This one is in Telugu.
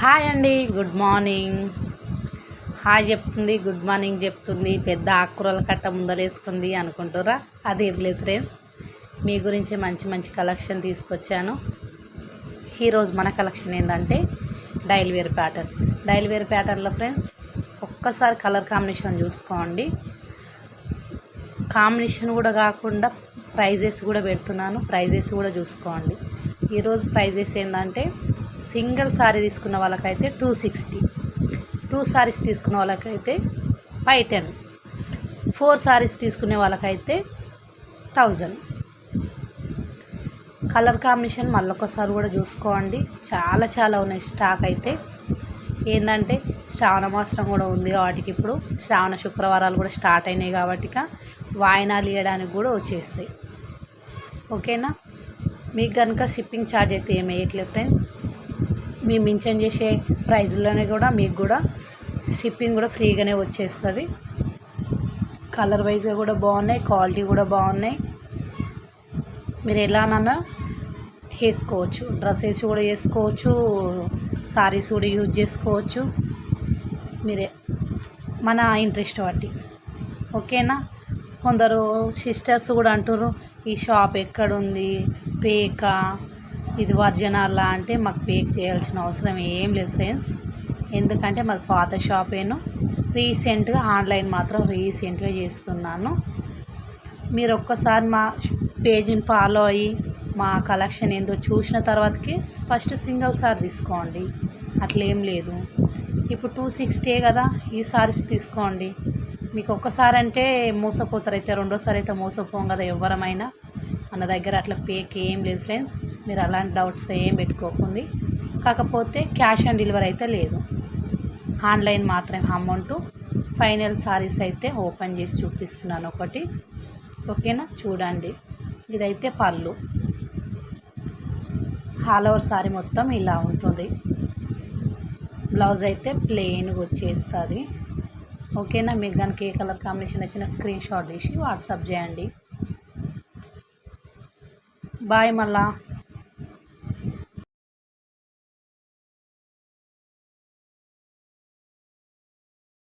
హాయ్ అండి, గుడ్ మార్నింగ్. హాయ్ చెప్తుంది, గుడ్ మార్నింగ్ చెప్తుంది, పెద్ద ఆకుకూరల కట్ట ముందరేసుకుంది అనుకుంటారా? అదేం లేదు ఫ్రెండ్స్, మీ గురించి మంచి మంచి కలెక్షన్ తీసుకొచ్చాను. ఈరోజు మన కలెక్షన్ ఏంటంటే daily wear pattern. Daily wear ప్యాటర్న్లో ఫ్రెండ్స్ ఒక్కసారి కలర్ కాంబినేషన్ చూసుకోండి. కాంబినేషన్ కూడా కాకుండా ప్రైజెస్ కూడా పెడుతున్నాను, ప్రైజెస్ కూడా చూసుకోండి. ఈరోజు ప్రైజెస్ ఏంటంటే సింగిల్ సారీ తీసుకున్న వాళ్ళకైతే 260, 2 సారీస్ తీసుకున్న వాళ్ళకైతే 510, 4 సారీస్ తీసుకునే వాళ్ళకైతే 1000. కలర్ కాంబినేషన్ మళ్ళొకసారి కూడా చూసుకోండి. చాలా చాలా ఉన్నాయి స్టాక్. అయితే ఏంటంటే శ్రావణ మాసం కూడా ఉంది కాబట్టి ఇప్పుడు శ్రావణ శుక్రవారాలు కూడా స్టార్ట్ అయినాయి కాబట్టి వాయినాలు ఇవ్వడానికి కూడా వచ్చేస్తాయి. ఓకేనా? మీకు కనుక షిప్పింగ్ ఛార్జ్ అయితే ఏమి వేయట్లేదు ఫ్రెండ్స్. మేము మెన్షన్ చేసే ప్రైజ్లోనే కూడా మీకు కూడా షిప్పింగ్ కూడా ఫ్రీగానే వచ్చేస్తుంది. కలర్ వైజ్గా కూడా బాగున్నాయి, క్వాలిటీ కూడా బాగున్నాయి. మీరు ఎలానన్నా వేసుకోవచ్చు, డ్రెస్సెస్ కూడా వేసుకోవచ్చు, సారీస్ కూడా యూజ్ చేసుకోవచ్చు. మీరే మన ఇంట్రెస్ట్ బట్టి. ఓకేనా? కొందరు సిస్టర్స్ కూడా అంటారు ఈ షాప్ ఎక్కడుంది, పేక ఇది ఒరిజినల్లా అంటే మాకు పేక్ చేయాల్సిన అవసరం ఏం లేదు ఫ్రెండ్స్. ఎందుకంటే మాది పాత షాపేను. రీసెంట్గా ఆన్లైన్ మాత్రం రీసెంట్గా చేస్తున్నాను. మీరు ఒక్కసారి మా పేజీని ఫాలో అయ్యి మా కలెక్షన్ ఏందో చూసిన తర్వాతకి ఫస్ట్ సింగిల్ సారీ తీసుకోండి, అట్లేం లేదు. ఇప్పుడు 260 కదా, ఈ సారీస్ తీసుకోండి. మీకు ఒక్కసారి అంటే మోసపోతారు, అయితే రెండోసారి అయితే మోసపోం కదా ఎవరమైనా. మన దగ్గర అట్లా పేక్ ఏం లేదు ఫ్రెండ్స్. మీరు అలాంటి డౌట్స్ ఏం పెట్టుకోకండి. కాకపోతే క్యాష్ ఆన్ డెలివరీ అయితే లేదు, ఆన్లైన్ మాత్రమే అమౌంట్. ఫైనల్ సారీస్ అయితే ఓపెన్ చేసి చూపిస్తున్నాను ఒకటి. ఓకేనా? చూడండి. ఇదైతే పళ్ళు, ఆల్ ఓవర్ సారీ మొత్తం ఇలా ఉంటుంది. బ్లౌజ్ అయితే ప్లెయిన్గా వచ్చేస్తుంది. ఓకేనా? మీకు కనుక ఏ కలర్ కాంబినేషన్ వచ్చిన స్క్రీన్ షాట్ తీసి వాట్సాప్ చేయండి. బాయ్. మళ్ళా